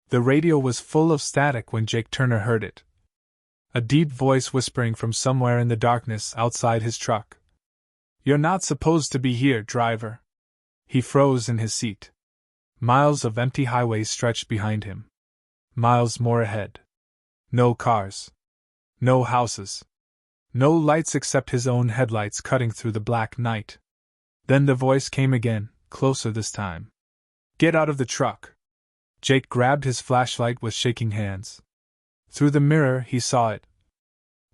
The radio was full of static when Jake Turner heard it. A deep voice whispering from somewhere in the darkness outside his truck. "You're not supposed to be here, driver." He froze in his seat. Miles of empty highways stretched behind him. Miles more ahead. No cars. No houses. No lights except his own headlights cutting through the black night. Then the voice came again, closer this time. "Get out of the truck." Jake grabbed his flashlight with shaking hands. Through the mirror he saw it.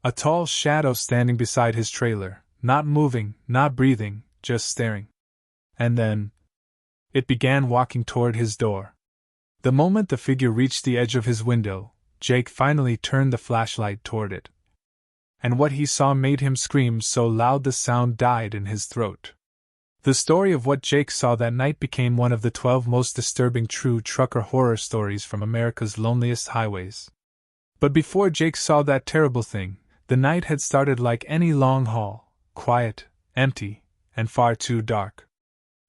A tall shadow standing beside his trailer, not moving, not breathing, just staring. And then it began walking toward his door. The moment the figure reached the edge of his window, Jake finally turned the flashlight toward it. And what he saw made him scream so loud the sound died in his throat. The story of what Jake saw that night became one of the 12 most disturbing true trucker horror stories from America's loneliest highways. But before Jake saw that terrible thing, the night had started like any long haul, quiet, empty, and far too dark.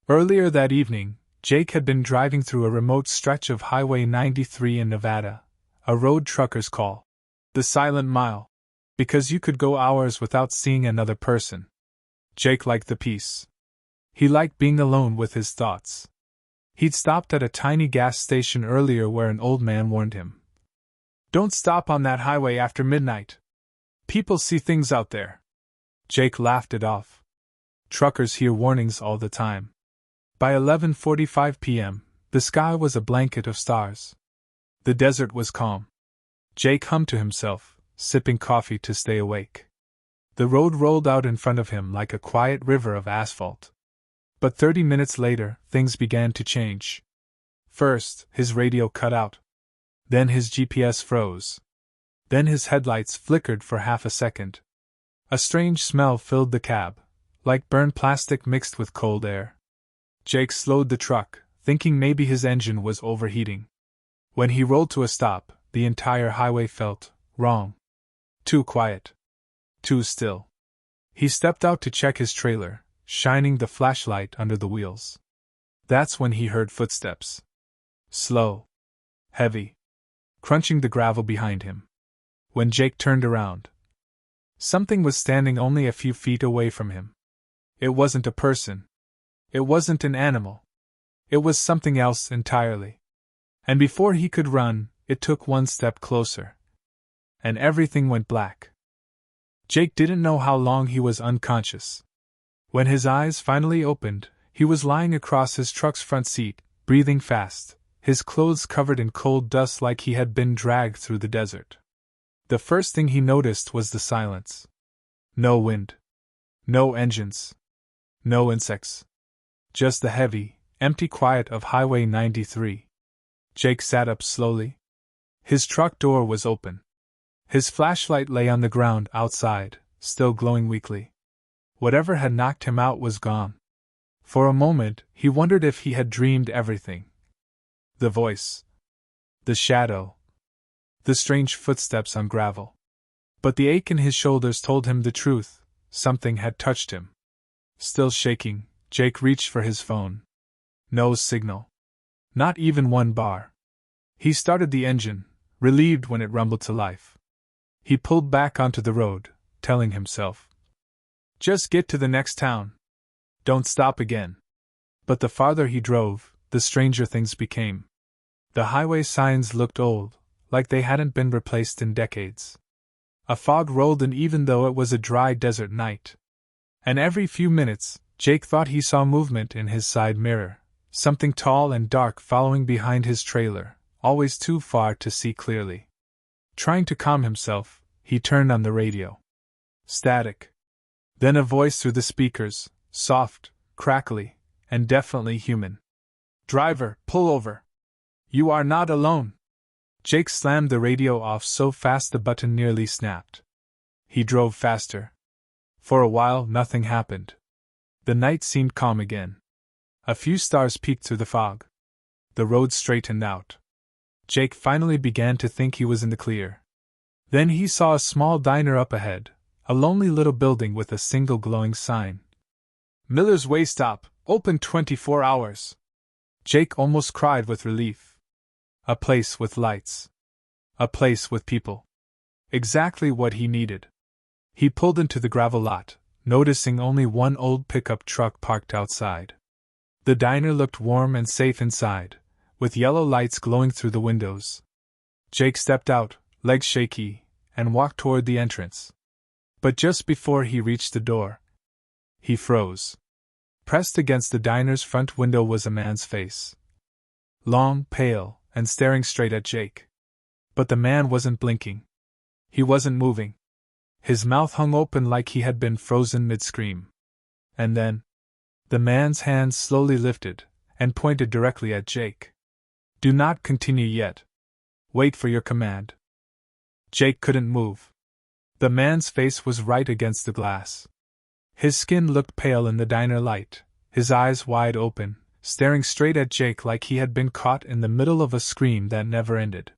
Earlier that evening, Jake had been driving through a remote stretch of Highway 93 in Nevada, a road truckers call the Silent Mile, because you could go hours without seeing another person. Jake liked the peace. He liked being alone with his thoughts. He'd stopped at a tiny gas station earlier where an old man warned him. "Don't stop on that highway after midnight. People see things out there." Jake laughed it off. Truckers hear warnings all the time. By 11:45 p.m., the sky was a blanket of stars. The desert was calm. Jake hummed to himself, sipping coffee to stay awake. The road rolled out in front of him like a quiet river of asphalt. But 30 minutes later, things began to change. First, his radio cut out. Then his GPS froze. Then his headlights flickered for half a second. A strange smell filled the cab, like burned plastic mixed with cold air. Jake slowed the truck, thinking maybe his engine was overheating. When he rolled to a stop, the entire highway felt wrong. Too quiet. Too still. He stepped out to check his trailer, shining the flashlight under the wheels. That's when he heard footsteps. Slow. Heavy. Crunching the gravel behind him. When Jake turned around, something was standing only a few feet away from him. It wasn't a person. It wasn't an animal. It was something else entirely. And before he could run, it took one step closer. And everything went black. Jake didn't know how long he was unconscious. When his eyes finally opened, he was lying across his truck's front seat, breathing fast, his clothes covered in cold dust like he had been dragged through the desert. The first thing he noticed was the silence. No wind. No engines. No insects. Just the heavy, empty quiet of Highway 93. Jake sat up slowly. His truck door was open. His flashlight lay on the ground outside, still glowing weakly. Whatever had knocked him out was gone. For a moment, he wondered if he had dreamed everything. The voice. The shadow. The strange footsteps on gravel. But the ache in his shoulders told him the truth. Something had touched him. Still shaking, Jake reached for his phone. No signal. Not even one bar. He started the engine, relieved when it rumbled to life. He pulled back onto the road, telling himself, "Just get to the next town. Don't stop again." But the farther he drove, the stranger things became. The highway signs looked old, like they hadn't been replaced in decades. A fog rolled in even though it was a dry desert night. And every few minutes, Jake thought he saw movement in his side mirror, something tall and dark following behind his trailer, always too far to see clearly. Trying to calm himself, he turned on the radio. Static. Then a voice through the speakers, soft, crackly, and definitely human. "Driver, pull over. You are not alone." Jake slammed the radio off so fast the button nearly snapped. He drove faster. For a while, nothing happened. The night seemed calm again. A few stars peeked through the fog. The road straightened out. Jake finally began to think he was in the clear. Then he saw a small diner up ahead, a lonely little building with a single glowing sign. "Miller's Way Stop, open 24 hours. Jake almost cried with relief. A place with lights. A place with people. Exactly what he needed. He pulled into the gravel lot, noticing only one old pickup truck parked outside. The diner looked warm and safe inside, with yellow lights glowing through the windows. Jake stepped out, legs shaky, and walked toward the entrance. But just before he reached the door, he froze. Pressed against the diner's front window was a man's face. Long, pale, and staring straight at Jake. But the man wasn't blinking. He wasn't moving. His mouth hung open like he had been frozen mid-scream. And then, the man's hand slowly lifted and pointed directly at Jake. Do not continue yet. Wait for your command. Jake couldn't move. The man's face was right against the glass. His skin looked pale in the diner light, his eyes wide open, staring straight at Jake like he had been caught in the middle of a scream that never ended.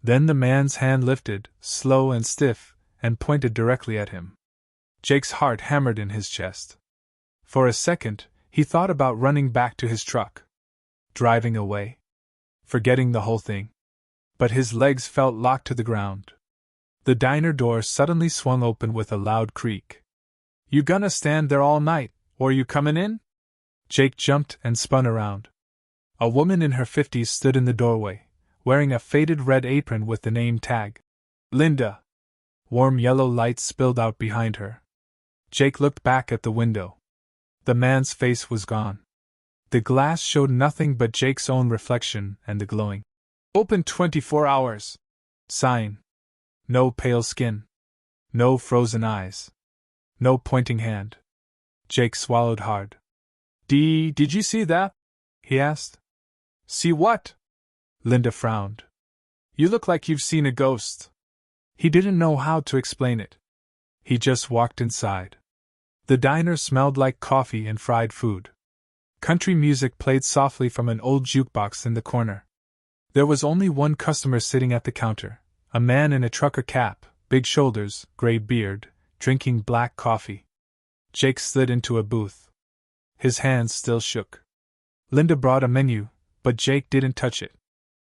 Then the man's hand lifted, slow and stiff, and pointed directly at him. Jake's heart hammered in his chest. For a second, he thought about running back to his truck. Driving away. Forgetting the whole thing. But his legs felt locked to the ground. The diner door suddenly swung open with a loud creak. You gonna stand there all night, or you comin' in? Jake jumped and spun around. A woman in her 50s stood in the doorway, wearing a faded red apron with the name tag. Linda. Warm yellow light spilled out behind her. Jake looked back at the window. The man's face was gone. The glass showed nothing but Jake's own reflection and the glowing "Open 24 hours" sign. No pale skin. No frozen eyes. No pointing hand. Jake swallowed hard. Did you see that?" he asked. See what? Linda frowned. You look like you've seen a ghost. He didn't know how to explain it. He just walked inside. The diner smelled like coffee and fried food. Country music played softly from an old jukebox in the corner. There was only one customer sitting at the counter, a man in a trucker cap, big shoulders, gray beard, drinking black coffee. Jake slid into a booth. His hands still shook. Linda brought a menu, but Jake didn't touch it.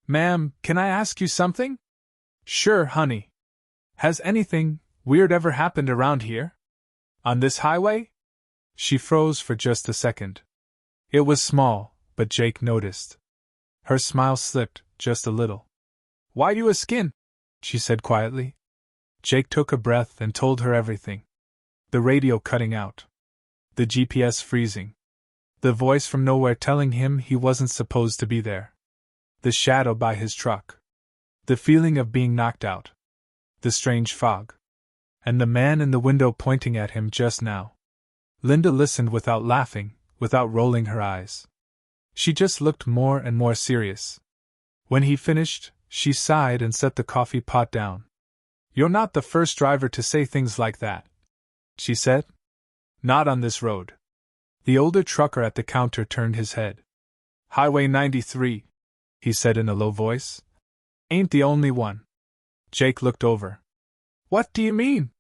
Ma'am, can I ask you something? Sure, honey. Has anything weird ever happened around here? On this highway? She froze for just a second. It was small, but Jake noticed. Her smile slipped, just a little. Why you a skin? She said quietly. Jake took a breath and told her everything. The radio cutting out. The GPS freezing. The voice from nowhere telling him he wasn't supposed to be there. The shadow by his truck. The feeling of being knocked out. The strange fog. And the man in the window pointing at him just now. Linda listened without laughing, without rolling her eyes. She just looked more and more serious. When he finished, she sighed and set the coffee pot down. You're not the first driver to say things like that, she said. Not on this road. The older trucker at the counter turned his head. Highway 93, he said in a low voice. Ain't the only one. Jake looked over. What do you mean?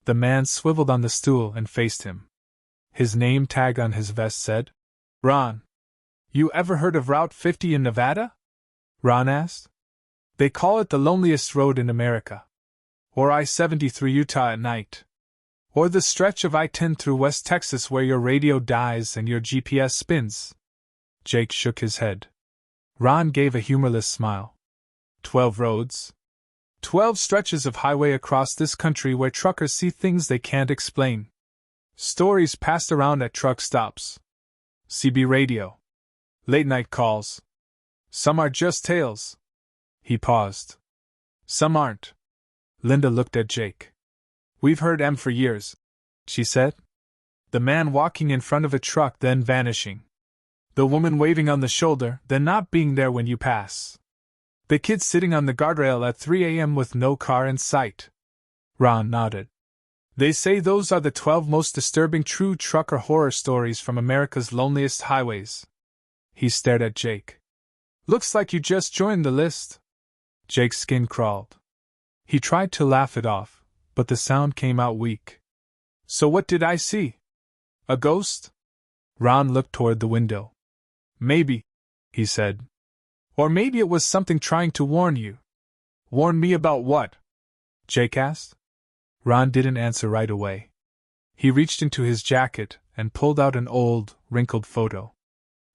The man swiveled on the stool and faced him. His name tag on his vest said, Ron. You ever heard of Route 50 in Nevada? Ron asked. They call it the loneliest road in America. Or I-70 through Utah at night. Or the stretch of I-10 through West Texas where your radio dies and your GPS spins. Jake shook his head. Ron gave a humorless smile. 12 roads. 12 stretches of highway across this country where truckers see things they can't explain. Stories passed around at truck stops. CB radio. Late night calls. Some are just tales. He paused. Some aren't. Linda looked at Jake. We've heard them for years, she said. The man walking in front of a truck, then vanishing. The woman waving on the shoulder, then not being there when you pass. The kid sitting on the guardrail at 3 a.m. with no car in sight. Ron nodded. They say those are the 12 most disturbing true trucker horror stories from America's loneliest highways. He stared at Jake. Looks like you just joined the list. Jake's skin crawled. He tried to laugh it off, but the sound came out weak. So what did I see? A ghost? Ron looked toward the window. Maybe, he said. Or maybe it was something trying to warn you. Warn me about what? Jake asked. Ron didn't answer right away. He reached into his jacket and pulled out an old, wrinkled photo.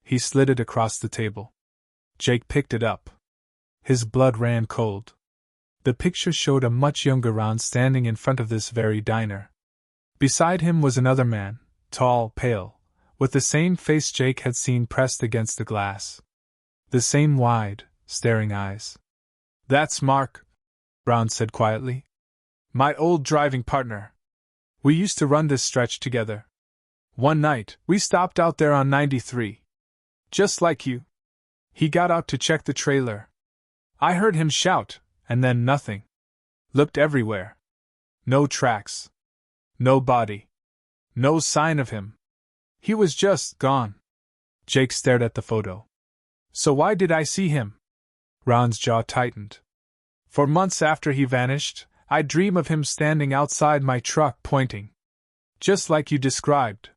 He slid it across the table. Jake picked it up. His blood ran cold. The picture showed a much younger Ron standing in front of this very diner. Beside him was another man, tall, pale, with the same face Jake had seen pressed against the glass. The same wide, staring eyes. That's Mark, Ron said quietly. My old driving partner. We used to run this stretch together. One night, we stopped out there on 93. Just like you. He got out to check the trailer. I heard him shout, and then nothing. Looked everywhere. No tracks. No body. No sign of him. He was just gone. Jake stared at the photo. So why did I see him? Ron's jaw tightened. For months after he vanished, I'd dream of him standing outside my truck pointing. Just like you described.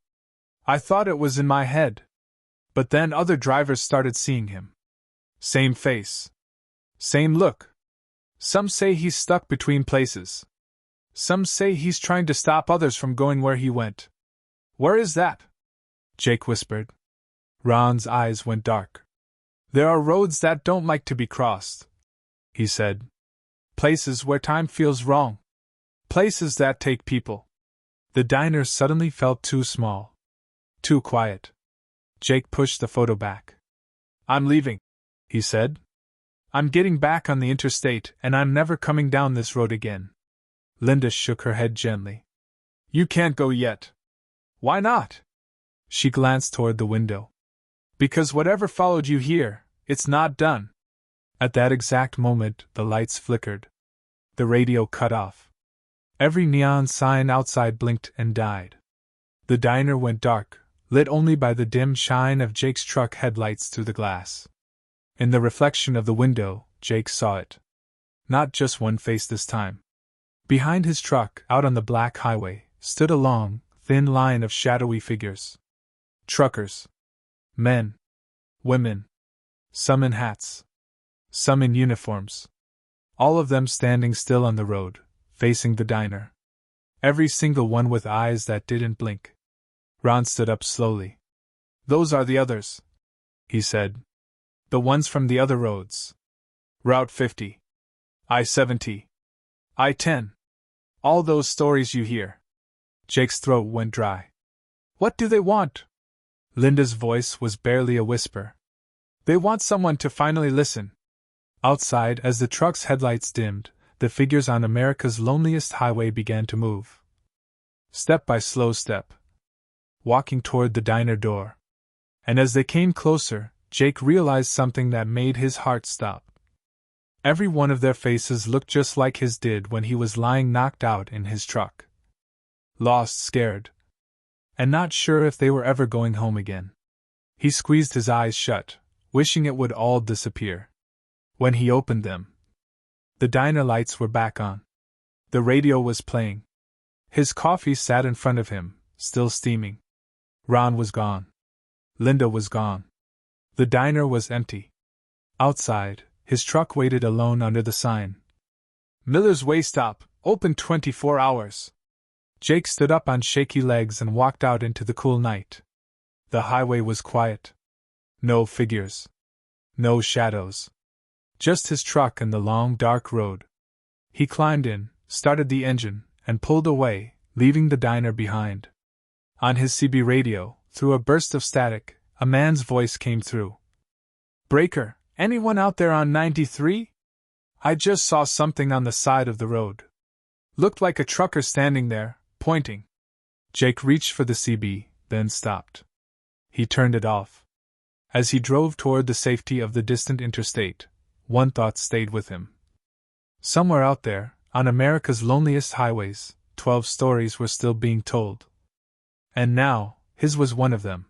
I thought it was in my head. But then other drivers started seeing him. Same face. Same look. Some say he's stuck between places. Some say he's trying to stop others from going where he went. Where is that? Jake whispered. Ron's eyes went dark. There are roads that don't like to be crossed, he said. Places where time feels wrong. Places that take people. The diner suddenly felt too small. Too quiet. Jake pushed the photo back. I'm leaving, he said. I'm getting back on the interstate and I'm never coming down this road again. Linda shook her head gently. You can't go yet. Why not? She glanced toward the window. Because whatever followed you here, it's not done. At that exact moment, the lights flickered. The radio cut off. Every neon sign outside blinked and died. The diner went dark, lit only by the dim shine of Jake's truck headlights through the glass. In the reflection of the window, Jake saw it. Not just one face this time. Behind his truck, out on the black highway, stood a long, thin line of shadowy figures. Truckers. Men. Women. Some in hats. Some in uniforms. All of them standing still on the road, facing the diner. Every single one with eyes that didn't blink. Ron stood up slowly. Those are the others, he said. The ones from the other roads. Route 50. I-70. I-10. All those stories you hear. Jake's throat went dry. What do they want? Linda's voice was barely a whisper. They want someone to finally listen. Outside, as the truck's headlights dimmed, the figures on America's loneliest highway began to move. Step by slow step. Walking toward the diner door. And as they came closer, Jake realized something that made his heart stop. Every one of their faces looked just like his did when he was lying knocked out in his truck. Lost, scared. And not sure if they were ever going home again. He squeezed his eyes shut, wishing it would all disappear. When he opened them, the diner lights were back on. The radio was playing. His coffee sat in front of him, still steaming. Ron was gone. Linda was gone. The diner was empty. Outside, his truck waited alone under the sign. Miller's Way Stop, open 24 hours. Jake stood up on shaky legs and walked out into the cool night. The highway was quiet. No figures. No shadows. Just his truck and the long, dark road. He climbed in, started the engine, and pulled away, leaving the diner behind. On his CB radio, through a burst of static, a man's voice came through. Breaker, anyone out there on 93? I just saw something on the side of the road. Looked like a trucker standing there, pointing. Jake reached for the CB, then stopped. He turned it off. As he drove toward the safety of the distant interstate, one thought stayed with him. Somewhere out there, on America's loneliest highways, 12 stories were still being told. And now, his was one of them.